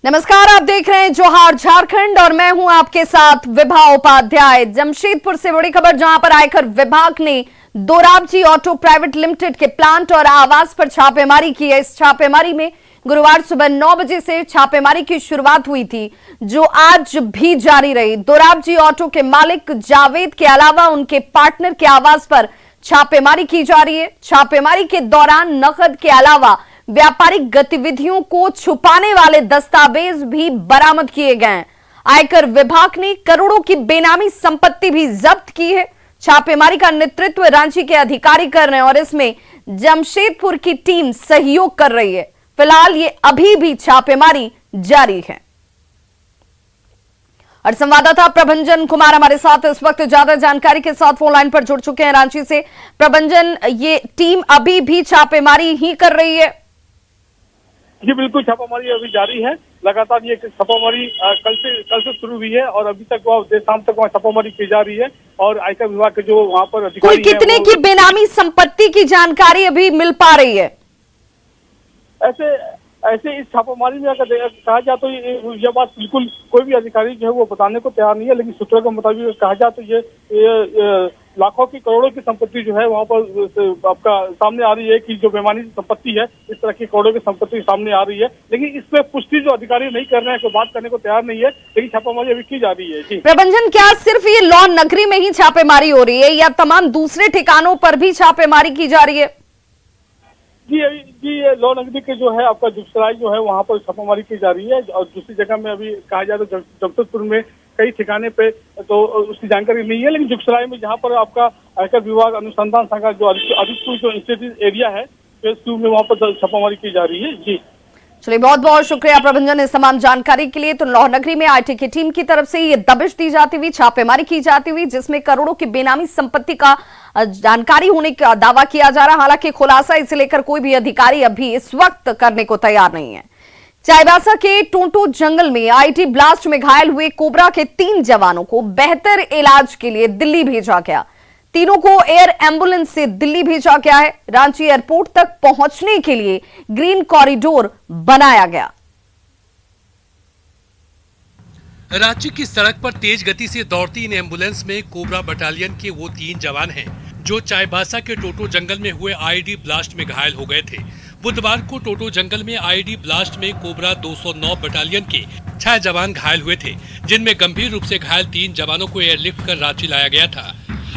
नमस्कार, आप देख रहे हैं जोहार झारखंड और मैं हूं आपके साथ विभा उपाध्याय। जमशेदपुर से बड़ी खबर, जहां पर आयकर विभाग ने दोराबजी ऑटो प्राइवेट लिमिटेड के प्लांट और आवास पर छापेमारी की है। इस छापेमारी में गुरुवार सुबह 9 बजे से छापेमारी की शुरुआत हुई थी, जो आज भी जारी रही। दोराबजी ऑटो के मालिक जावेद के अलावा उनके पार्टनर के आवास पर छापेमारी की जा रही है। छापेमारी के दौरान नकद के अलावा व्यापारिक गतिविधियों को छुपाने वाले दस्तावेज भी बरामद किए गए हैं। आयकर विभाग ने करोड़ों की बेनामी संपत्ति भी जब्त की है। छापेमारी का नेतृत्व रांची के अधिकारी कर रहे हैं और इसमें जमशेदपुर की टीम सहयोग कर रही है। फिलहाल ये अभी भी छापेमारी जारी है। और संवाददाता प्रभंजन कुमार हमारे साथ इस वक्त ज्यादा जानकारी के साथ फोन लाइन पर जुड़ चुके हैं रांची से। प्रभंजन, ये टीम अभी भी छापेमारी ही कर रही है? जी बिल्कुल, छापामारी अभी जारी है। लगातार ये छापामारी कल से शुरू हुई है और अभी तक देर शाम तक वहाँ छापामारी की जा रही है। और आयकर विभाग के जो वहाँ पर अधिकारी हैं, कितने की बेनामी संपत्ति की जानकारी अभी मिल पा रही है? ऐसे इस छापामारी में अगर कहा जाए तो ये बात बिल्कुल कोई भी अधिकारी जो है वो बताने को तैयार नहीं है। लेकिन सूत्रों के मुताबिक कहा जाए तो ये लाखों की करोड़ों की संपत्ति जो है वहाँ पर आपका सामने आ रही है कि जो बेईमानी संपत्ति है, इस तरह की करोड़ों की संपत्ति सामने आ रही है। लेकिन इस पे पुष्टि जो अधिकारी नहीं कर रहे हैं, कोई बात करने को तैयार नहीं है। लेकिन छापामारी अभी की जा रही है। जी प्रबंधन, क्या सिर्फ ये लॉ नगरी में ही छापेमारी हो रही है या तमाम दूसरे ठिकानों पर भी छापेमारी की जा रही है? जी ये लॉ नगरी के जो है आपका जुगसराय जो है वहाँ पर छापामारी की जा रही है। और दूसरी जगह में अभी कहा जाए तो जमशेदपुर में कई ठिकाने पे तो उसकी जानकारी नहीं है। लेकिन जुगसराय में जहाँ पर आपका आयकर विभाग अनुसंधान शाखा जो आदित्यपुर जो इंस्टीट्यूट एरिया है, फेज 2 में वहाँ पर छापामारी की जा रही है। जी चलिए, बहुत बहुत शुक्रिया प्रबंधन इस तमाम जानकारी के लिए। तो लौहनगरी में आईटी की टीम की तरफ से ये दबिश दी जाती हुई, छापेमारी की जाती हुई, जिसमें करोड़ों की बेनामी संपत्ति का जानकारी होने का दावा किया जा रहा। हालांकि खुलासा इसे लेकर कोई भी अधिकारी अभी इस वक्त करने को तैयार नहीं है। चाईबासा के टोंटो जंगल में आईटी ब्लास्ट में घायल हुए कोबरा के 3 जवानों को बेहतर इलाज के लिए दिल्ली भेजा गया। तीनों को एयर एम्बुलेंस से दिल्ली भेजा गया है। रांची एयरपोर्ट तक पहुंचने के लिए ग्रीन कॉरिडोर बनाया गया। रांची की सड़क पर तेज गति से दौड़ती इन एम्बुलेंस में कोबरा बटालियन के वो 3 जवान हैं जो चाईबासा के टोटो जंगल में हुए आईडी ब्लास्ट में घायल हो गए थे। बुधवार को टोटो जंगल में आईडी ब्लास्ट में कोबरा 209 बटालियन के 6 जवान घायल हुए थे, जिनमें गंभीर रूप से घायल 3 जवानों को एयरलिफ्ट कर रांची लाया गया था।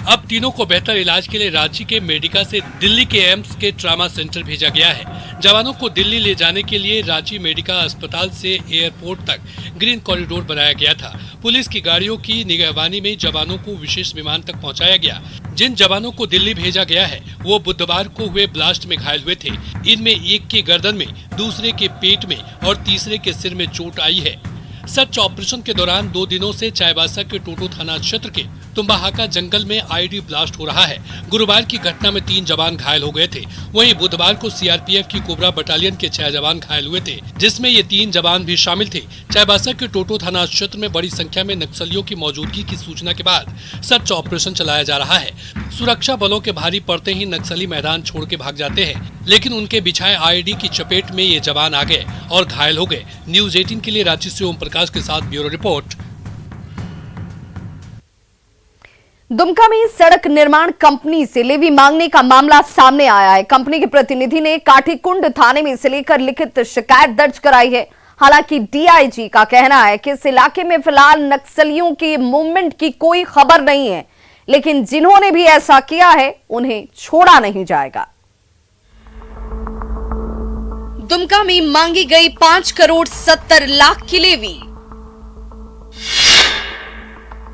अब तीनों को बेहतर इलाज के लिए रांची के मेडिका से दिल्ली के एम्स के ट्रामा सेंटर भेजा गया है। जवानों को दिल्ली ले जाने के लिए रांची मेडिका अस्पताल से एयरपोर्ट तक ग्रीन कॉरिडोर बनाया गया था। पुलिस की गाड़ियों की निगरानी में जवानों को विशेष विमान तक पहुंचाया गया। जिन जवानों को दिल्ली भेजा गया है वो बुधवार को हुए ब्लास्ट में घायल हुए थे। इनमें एक के गर्दन में, दूसरे के पेट में और तीसरे के सिर में चोट आई है। सर्च ऑपरेशन के दौरान 2 दिनों से चाईबासा के टोटो थाना क्षेत्र के तुम्बाहाका जंगल में आईडी ब्लास्ट हो रहा है। गुरुवार की घटना में 3 जवान घायल हो गए थे। वहीं बुधवार को सीआरपीएफ की कोबरा बटालियन के 6 जवान घायल हुए थे, जिसमें ये 3 जवान भी शामिल थे। चाईबासा के टोटो थाना क्षेत्र में बड़ी संख्या में नक्सलियों की मौजूदगी की सूचना के बाद सर्च ऑपरेशन चलाया जा रहा है। सुरक्षा बलों के भारी पड़ते ही नक्सली मैदान छोड़ के भाग जाते हैं, लेकिन उनके बिछाए आईडी की चपेट में ये जवान आ गए और घायल हो गए। न्यूज 18 के लिए रांची से ओम प्रकाश के साथ ब्यूरो रिपोर्ट। दुमका में सड़क निर्माण कंपनी से लेवी मांगने का मामला सामने आया है। कंपनी के प्रतिनिधि ने काठीकुंड थाने में इसे लेकर लिखित शिकायत दर्ज कराई है। हालांकि डीआईजी का कहना है कि इस इलाके में फिलहाल नक्सलियों की मूवमेंट की कोई खबर नहीं है, लेकिन जिन्होंने भी ऐसा किया है उन्हें छोड़ा नहीं जाएगा। दुमका में मांगी गई 5 करोड़ 70 लाख की लेवी।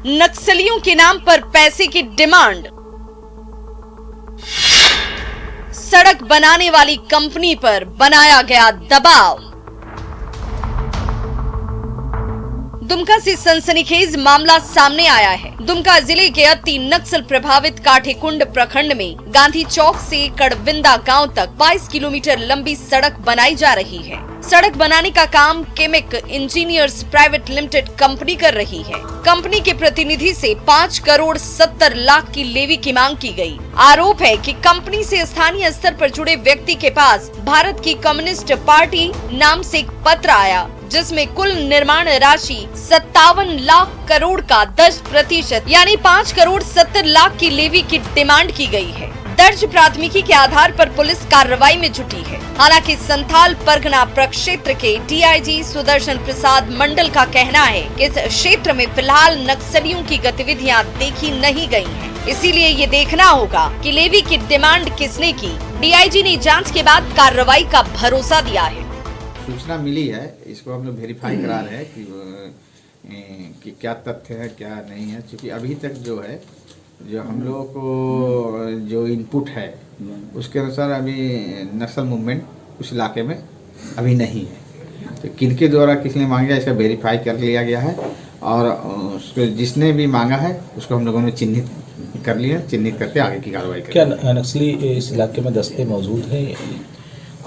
नक्सलियों के नाम पर पैसे की डिमांड। सड़क बनाने वाली कंपनी पर बनाया गया दबाव। दुमका से सनसनीखेज मामला सामने आया है। दुमका जिले के अति नक्सल प्रभावित काठीकुंड प्रखंड में गांधी चौक से कड़विंदा गांव तक 22 किलोमीटर लंबी सड़क बनाई जा रही है। सड़क बनाने का काम केमिक इंजीनियर्स प्राइवेट लिमिटेड कंपनी कर रही है। कंपनी के प्रतिनिधि से 5 करोड़ 70 लाख की लेवी की मांग की गई। आरोप है कि कंपनी से स्थानीय स्तर पर जुड़े व्यक्ति के पास भारत की कम्युनिस्ट पार्टी नाम से एक पत्र आया, जिसमें कुल निर्माण राशि 57 लाख करोड़ का 10% यानी 5 करोड़ 70 लाख की लेवी की डिमांड की गई है। दर्ज प्राथमिकी के आधार पर पुलिस कार्रवाई में जुटी है। हालांकि संथाल परगना प्रक्षेत्र के डीआईजी सुदर्शन प्रसाद मंडल का कहना है कि इस क्षेत्र में फिलहाल नक्सलियों की गतिविधियां देखी नहीं गई हैं। इसीलिए ये देखना होगा कि लेवी की डिमांड किसने की। डीआईजी ने जांच के बाद कार्रवाई का भरोसा दिया है। सूचना मिली है, इसको हम लोग वेरीफाई करा रहे हैं कि क्या तथ्य है क्या नहीं है, क्योंकि अभी तक जो है जो हम लोगों को जो इनपुट है उसके अनुसार अभी नक्सल मूवमेंट उस इलाके में अभी नहीं है। तो किनके द्वारा किसने मांगा इसका वेरीफाई कर लिया गया है और उसको जिसने भी मांगा है उसको हम लोगों ने चिन्हित कर लिया, चिन्हित करके आगे की कार्रवाई कर। क्या नक्सली इस इलाके में दस्ते मौजूद हैं?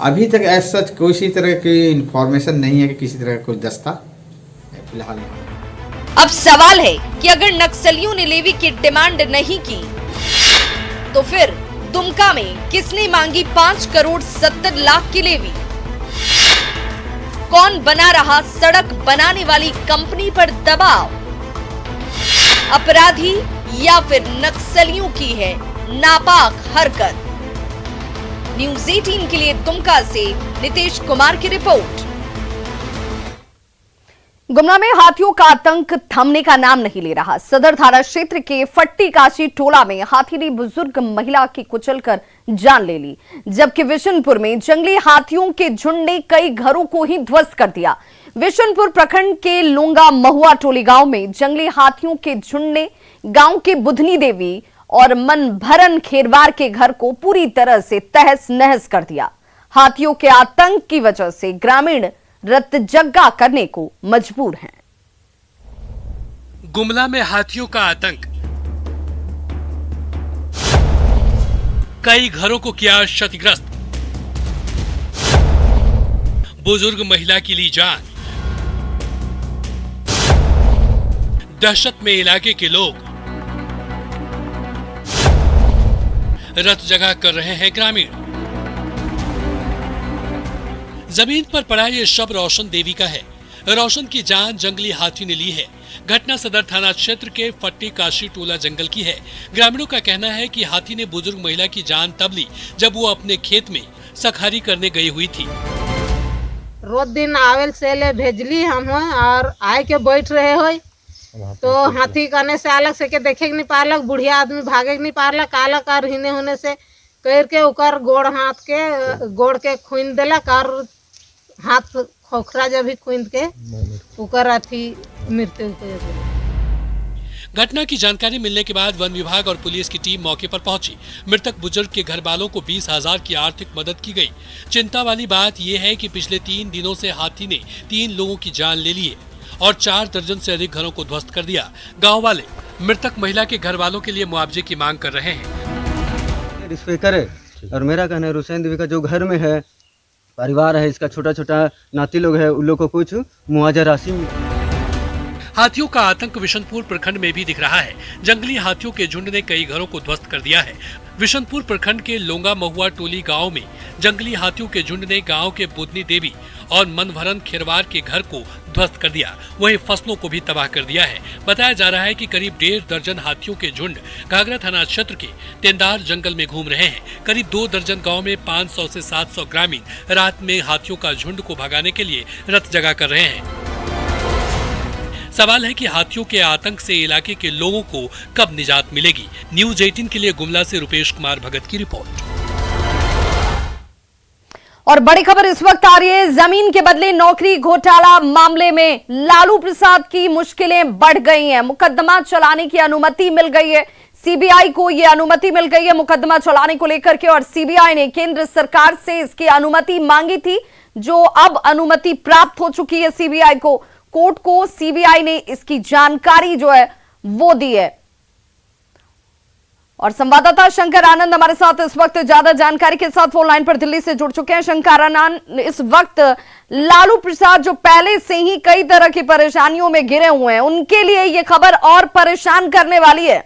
अभी तक ऐसा सच किसी तरह की इंफॉर्मेशन नहीं है कि किसी तरह का कोई दस्ता फिलहाल नहीं। अब सवाल है कि अगर नक्सलियों ने लेवी की डिमांड नहीं की तो फिर दुमका में किसने मांगी 5 करोड़ 70 लाख की लेवी? कौन बना रहा सड़क बनाने वाली कंपनी पर दबाव? अपराधी या फिर नक्सलियों की है नापाक हरकत? न्यूज़ 18 के लिए दुमका से नितेश कुमार की रिपोर्ट। गुमला में हाथियों का आतंक थमने का नाम नहीं ले रहा। सदर थाना क्षेत्र के फट्टी काशी टोला में हाथी ने बुजुर्ग महिला की कुचलकर जान ले ली, जबकि विशनपुर में जंगली हाथियों के झुंड ने कई घरों को ही ध्वस्त कर दिया। विशनपुर प्रखंड के लोंगा महुआ टोली गांव में जंगली हाथियों के झुंड ने गांव के बुधनी देवी और मनभरन खेरवार के घर को पूरी तरह से तहस नहस कर दिया। हाथियों के आतंक की वजह से ग्रामीण रतजग्गा करने को मजबूर हैं। गुमला में हाथियों का आतंक, कई घरों को किया क्षतिग्रस्त, बुजुर्ग महिला की ली जान, दहशत में इलाके के लोग, रत जगह कर रहे हैं ग्रामीण। जमीन पर पड़ा ये शव रोशन देवी का है। रोशन की जान जंगली हाथी ने ली है। घटना सदर थाना क्षेत्र के फट्टी काशी टोला जंगल की है। ग्रामीणों का कहना है कि हाथी ने बुजुर्ग महिला की जान तब ली जब वो अपने खेत में सखारी करने गई हुई थी। रोज दिन आवेल से ले भेजली हम और आए के बैठ रहे हो तो हाथी करने से अलग से के देखे नहीं पारलक, बुढ़िया आदमी भागे नहीं पारलक, आलक और हिने होने से कर के उकर गोड़ हाथ के गोड़ के खून देलक और हाथ खोखरा जब भी खून के उकर अथी मृत्यु। घटना की जानकारी मिलने के बाद वन विभाग और पुलिस की टीम मौके पर पहुंची। मृतक बुजुर्ग के घर वालों को 20,000 की आर्थिक मदद की गई। चिंता वाली बात यह है कि पिछले 3 दिनों से हाथी ने 3 लोगों की जान ले ली है और 4 दर्जन से अधिक घरों को ध्वस्त कर दिया। गाँव वाले मृतक महिला के घर वालों के लिए मुआवजे की मांग कर रहे हैं। डिस्प्ले करे और मेरा कहना है रुसैन देवी का जो घर में है परिवार है, इसका छोटा छोटा नाती लोग है, उन लोग को कुछ मुआवजा राशि। हाथियों का आतंक विशनपुर प्रखंड में भी दिख रहा है। जंगली हाथियों के झुंड ने कई घरों को ध्वस्त कर दिया है। विशनपुर प्रखंड के लोंगा महुआ टोली गांव में जंगली हाथियों के झुंड ने गांव के बुधनी देवी और मनभरन खेरवार के घर को ध्वस्त कर दिया, वहीं फसलों को भी तबाह कर दिया है। बताया जा रहा है कि करीब 1.5 दर्जन हाथियों के झुंड घाघरा थाना क्षेत्र के तेंदार जंगल में घूम रहे हैं। करीब 2 दर्जन गांव में 500 से 700 ग्रामीण रात में हाथियों का झुंड को भगाने के लिए रत जगा कर रहे हैं। सवाल है कि हाथियों के आतंक से इलाके के लोगों को कब निजात मिलेगी। न्यूज़ 18 के लिए गुमला से रुपेश कुमार भगत की रिपोर्ट। और बड़ी खबर इस वक्त आ रही है, जमीन के बदले नौकरी घोटाला मामले में लालू प्रसाद की मुश्किलें बढ़ गई हैं। मुकदमा चलाने की अनुमति मिल गई है, सीबीआई को यह अनुमति मिल गई है मुकदमा चलाने को लेकर के, और सीबीआई ने केंद्र सरकार से इसकी अनुमति मांगी थी, जो अब अनुमति प्राप्त हो चुकी है सीबीआई को। कोर्ट को सीबीआई ने इसकी जानकारी जो है वो दी है। और संवाददाता शंकर आनंद हमारे साथ इस वक्त ज्यादा जानकारी के साथ फोन लाइन पर दिल्ली से जुड़ चुके हैं। शंकर आनंद, इस वक्त लालू प्रसाद जो पहले से ही कई तरह की परेशानियों में घिरे हुए हैं, उनके लिए ये खबर और परेशान करने वाली है।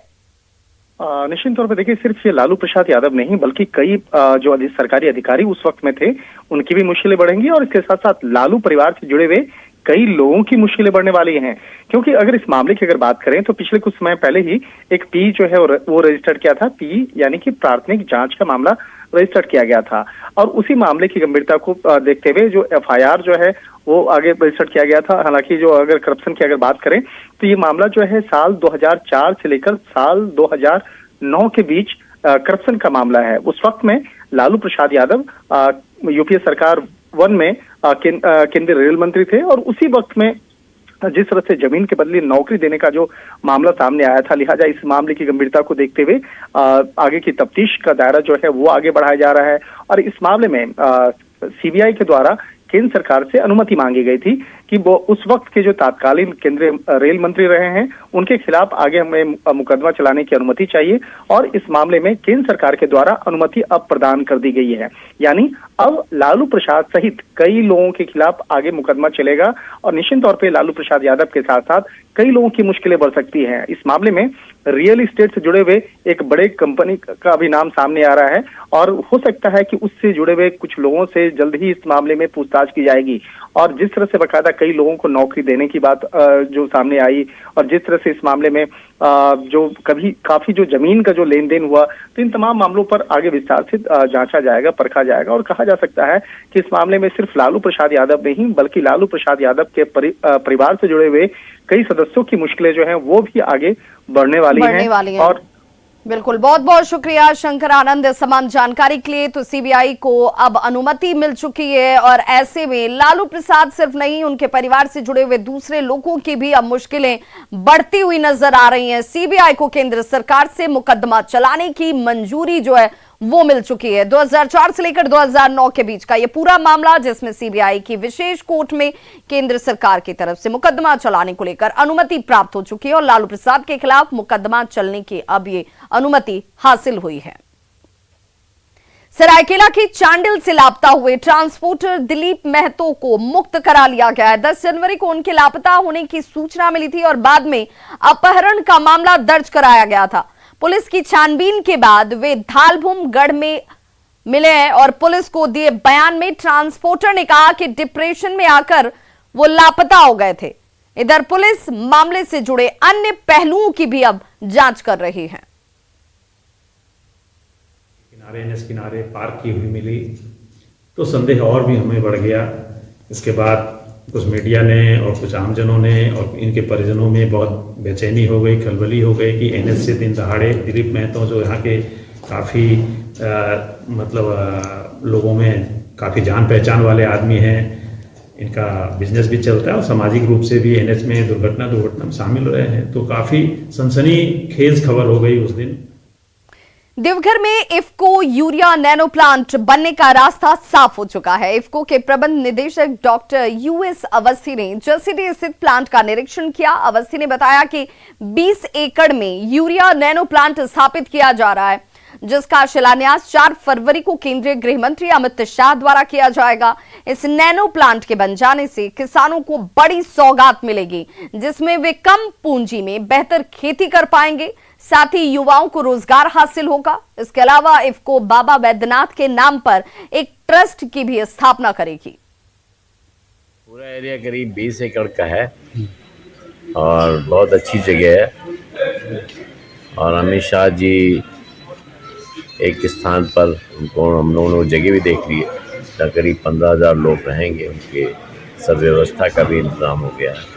निश्चित तौर पर देखिए, सिर्फ ये लालू प्रसाद यादव नहीं बल्कि कई जो सरकारी अधिकारी उस वक्त में थे उनकी भी मुश्किलें बढ़ेंगी और इसके साथ साथ लालू परिवार से जुड़े हुए कई लोगों की मुश्किलें बढ़ने वाली हैं। क्योंकि अगर इस मामले की अगर बात करें तो पिछले कुछ समय पहले ही एक पी जो है वो रजिस्टर्ड किया था, पी यानी कि प्राथमिक जांच का मामला रजिस्टर्ड किया गया था, और उसी मामले की गंभीरता को देखते हुए जो एफआईआर जो है वो आगे रजिस्टर्ड किया गया था। हालांकि जो अगर करप्शन की अगर बात करें तो ये मामला जो है साल 2004 से लेकर साल 2009 के बीच करप्शन का मामला है। उस वक्त में लालू प्रसाद यादव यूपीए सरकार 1 में केंद्रीय रेल मंत्री थे, और उसी वक्त में जिस तरह से जमीन के बदले नौकरी देने का जो मामला सामने आया था, लिहाजा इस मामले की गंभीरता को देखते हुए आगे की तफ्तीश का दायरा जो है वो आगे बढ़ाया जा रहा है। और इस मामले में सीबीआई के द्वारा केंद्र सरकार से अनुमति मांगी गई थी कि वो उस वक्त के जो तत्कालीन केंद्रीय रेल मंत्री रहे हैं उनके खिलाफ आगे हमें मुकदमा चलाने की अनुमति चाहिए, और इस मामले में केंद्र सरकार के द्वारा अनुमति अब प्रदान कर दी गई है। यानी अब लालू प्रसाद सहित कई लोगों के खिलाफ आगे मुकदमा चलेगा, और निश्चित तौर पे लालू प्रसाद यादव के साथ साथ कई लोगों की मुश्किलें बढ़ सकती हैं। इस मामले में रियल एस्टेट से जुड़े हुए एक बड़े कंपनी का भी नाम सामने आ रहा है, और हो सकता है कि उससे जुड़े हुए कुछ लोगों से जल्द ही इस मामले में पूछताछ की जाएगी। और जिस तरह से बकायदा कई लोगों को नौकरी देने की बात जो सामने आई, और जिस तरह से इस मामले में जो काफी जो जमीन का जो लेन देन हुआ, तो इन तमाम मामलों पर आगे विस्तार से जांचा जाएगा, परखा जाएगा। और कहा जा सकता है कि इस मामले में सिर्फ लालू प्रसाद यादव नहीं बल्कि लालू प्रसाद यादव के परिवार से जुड़े हुए कई सदस्यों की मुश्किलें जो हैं वो भी आगे बढ़ने वाली हैं। और बिल्कुल, बहुत बहुत शुक्रिया शंकर आनंद इस तमाम जानकारी के लिए। तो सीबीआई को अब अनुमति मिल चुकी है, और ऐसे में लालू प्रसाद सिर्फ नहीं, उनके परिवार से जुड़े हुए दूसरे लोगों की भी अब मुश्किलें बढ़ती हुई नजर आ रही हैं। सीबीआई को केंद्र सरकार से मुकदमा चलाने की मंजूरी जो है वो मिल चुकी है। 2004 से लेकर 2009 के बीच का ये पूरा मामला, जिसमें सीबीआई की विशेष कोर्ट में केंद्र सरकार की तरफ से मुकदमा चलाने को लेकर अनुमति प्राप्त हो चुकी है, और लालू प्रसाद के खिलाफ मुकदमा चलने की अब ये अनुमति हासिल हुई है। सरायकेला की चांडिल से लापता हुए ट्रांसपोर्टर दिलीप महतो को मुक्त करा लिया गया है। 10 जनवरी को उनके लापता होने की सूचना मिली थी, और बाद में अपहरण का मामला दर्ज कराया गया था। पुलिस की छानबीन के बाद वे धालभूम गढ़ में मिले हैं, और पुलिस को दिए बयान में ट्रांसपोर्टर ने कहा कि डिप्रेशन में आकर वो लापता हो गए थे। इधर पुलिस मामले से जुड़े अन्य पहलुओं की भी अब जांच कर रही है। एनएच किनारे पार्क की हुई मिली तो संदेह और भी हमें बढ़ गया। इसके बाद कुछ मीडिया ने और कुछ आमजनों ने और इनके परिजनों में बहुत बेचैनी हो गई, खलबली हो गई कि एनएच से दिन दहाड़े दिलीप महतो जो यहाँ के काफ़ी लोगों में काफ़ी जान पहचान वाले आदमी हैं, इनका बिजनेस भी चलता है और सामाजिक रूप से भी एनएच में दुर्घटना में शामिल रहे हैं, तो काफ़ी सनसनीखेज खबर हो गई उस दिन। देवघर में इफ्को यूरिया नैनो प्लांट बनने का रास्ता साफ हो चुका है। इफ्को के प्रबंध निदेशक डॉक्टर यूएस अवस्थी ने जलसिटी स्थित प्लांट का निरीक्षण किया। अवस्थी ने बताया कि 20 एकड़ में यूरिया नैनो प्लांट स्थापित किया जा रहा है, जिसका शिलान्यास 4 फरवरी को केंद्रीय गृह मंत्री अमित शाह द्वारा किया जाएगा। इस नैनो प्लांट के बन जाने से किसानों को बड़ी सौगात मिलेगी, जिसमें वे कम पूंजी में बेहतर खेती कर पाएंगे, साथ ही युवाओं को रोजगार हासिल होगा। इसके अलावा इफ्को बाबा वैद्यनाथ के नाम पर एक ट्रस्ट की भी स्थापना करेगी। पूरा एरिया करीब 20 एकड़ का है और बहुत अच्छी जगह है, और अमित शाह जी एक स्थान पर हम लोगों ने जगह भी देख ली है, जहाँ करीब 15,000 लोग रहेंगे, उनके सब व्यवस्था का भी इंतजाम हो गया है।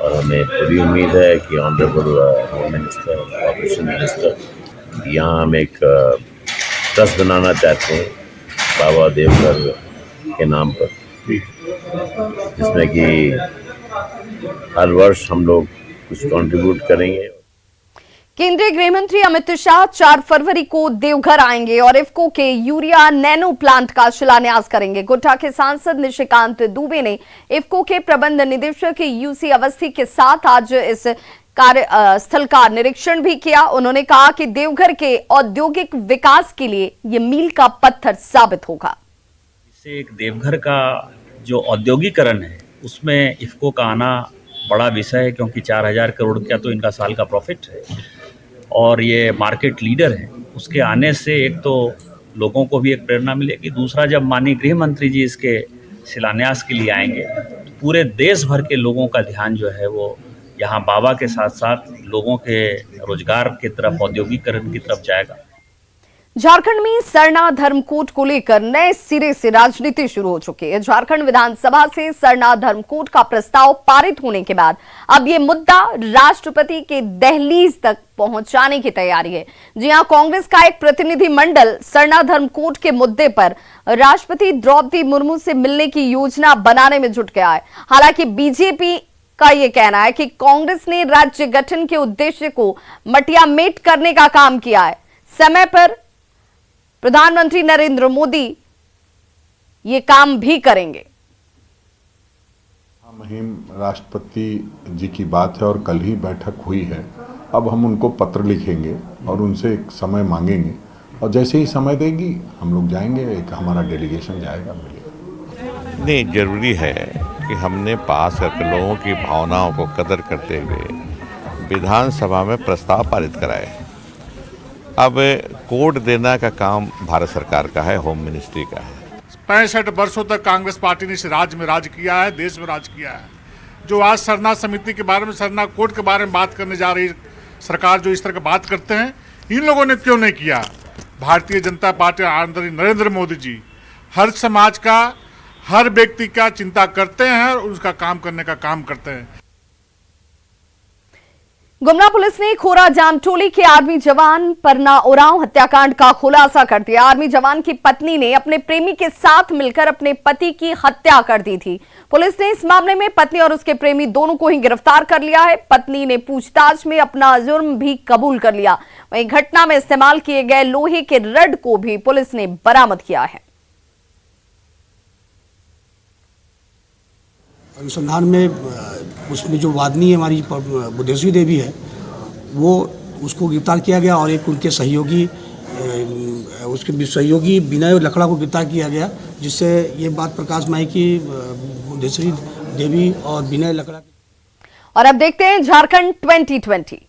और हमें पूरी उम्मीद है कि honourable home minister, operation minister, यहाँ हम एक ट्रस्ट बनाना चाहते हैं बाबा देवघर के नाम पर, जिसमें कि हर वर्ष हम लोग कुछ कंट्रीब्यूट करेंगे। केंद्रीय गृह मंत्री अमित शाह 4 फरवरी को देवघर आएंगे और इफ्को के यूरिया नैनो प्लांट का शिलान्यास करेंगे। गोड्डा के सांसद निशिकांत दुबे ने इफ्को के प्रबंध निदेशक यूसी अवस्थी के साथ आज इस कार्य स्थल का निरीक्षण भी किया। उन्होंने कहा कि देवघर के औद्योगिक विकास के लिए ये मील का पत्थर साबित होगा। इससे एक देवघर का जो औद्योगिकरण है उसमें इफ्को का आना बड़ा विषय है, क्योंकि 4,000 करोड़ का तो इनका साल का प्रॉफिट है और ये मार्केट लीडर है। उसके आने से एक तो लोगों को भी एक प्रेरणा मिलेगी, दूसरा जब माननीय गृह मंत्री जी इसके शिलान्यास के लिए आएंगे पूरे देश भर के लोगों का ध्यान जो है वो यहाँ बाबा के साथ साथ लोगों के रोजगार की तरफ, औद्योगिकरण की तरफ जाएगा। झारखंड में सरना धर्मकोड को लेकर नए सिरे से राजनीति शुरू हो चुकी है। झारखंड विधानसभा से सरना धर्मकोड का प्रस्ताव पारित होने के बाद अब ये मुद्दा राष्ट्रपति के दहलीज तक पहुंचाने की तैयारी है। जी हां, कांग्रेस का एक प्रतिनिधि मंडल सरना धर्मकोड के मुद्दे पर राष्ट्रपति द्रौपदी मुर्मू से मिलने की योजना बनाने में जुट गया है। हालांकि बीजेपी का यह कहना है कि कांग्रेस ने राज्य गठन के उद्देश्य को मटियामेट करने का काम किया है। समय पर प्रधानमंत्री नरेंद्र मोदी ये काम भी करेंगे। मुहिम राष्ट्रपति जी की बात है और कल ही बैठक हुई है। अब हम उनको पत्र लिखेंगे और उनसे एक समय मांगेंगे और जैसे ही समय देगी हम लोग जाएंगे, एक हमारा डेलीगेशन जाएगा। नहीं, जरूरी है कि हमने पास करके लोगों की भावनाओं को कदर करते हुए विधानसभा में प्रस्ताव पारित कराए। अब कोड देना का काम भारत सरकार का है, होम मिनिस्ट्री का है। 65 वर्षों तक कांग्रेस पार्टी ने इस राज्य में राज किया है, देश में राज किया है। जो आज सरना समिति के बारे में, सरना कोड के बारे में बात करने जा रही सरकार, जो इस तरह की बात करते हैं, इन लोगों ने क्यों नहीं किया? भारतीय जनता पार्टी आदरणीय नरेंद्र मोदी जी हर समाज का, हर व्यक्ति का चिंता करते हैं और उसका काम करने का काम करते हैं। गुमला पुलिस ने खोरा जामटोली के आर्मी जवान परना उरांव हत्याकांड का खुलासा कर दिया। आर्मी जवान की पत्नी ने अपने प्रेमी के साथ मिलकर अपने पति की हत्या कर दी थी। पुलिस ने इस मामले में पत्नी और उसके प्रेमी दोनों को ही गिरफ्तार कर लिया है। पत्नी ने पूछताछ में अपना जुर्म भी कबूल कर लिया। वहीं घटना में इस्तेमाल किए गए लोहे के रड को भी पुलिस ने बरामद किया है। अनुसंधान में उसमें जो वादनी है हमारी बुद्धेश्वरी देवी है, वो उसको गिरफ्तार किया गया और एक उनके सहयोगी, उसके सहयोगी विनय लकड़ा को गिरफ्तार किया गया, जिससे ये बात प्रकाश में आई कि बुद्धेश्वरी देवी और विनय लकड़ा। और अब देखते हैं झारखंड 2020।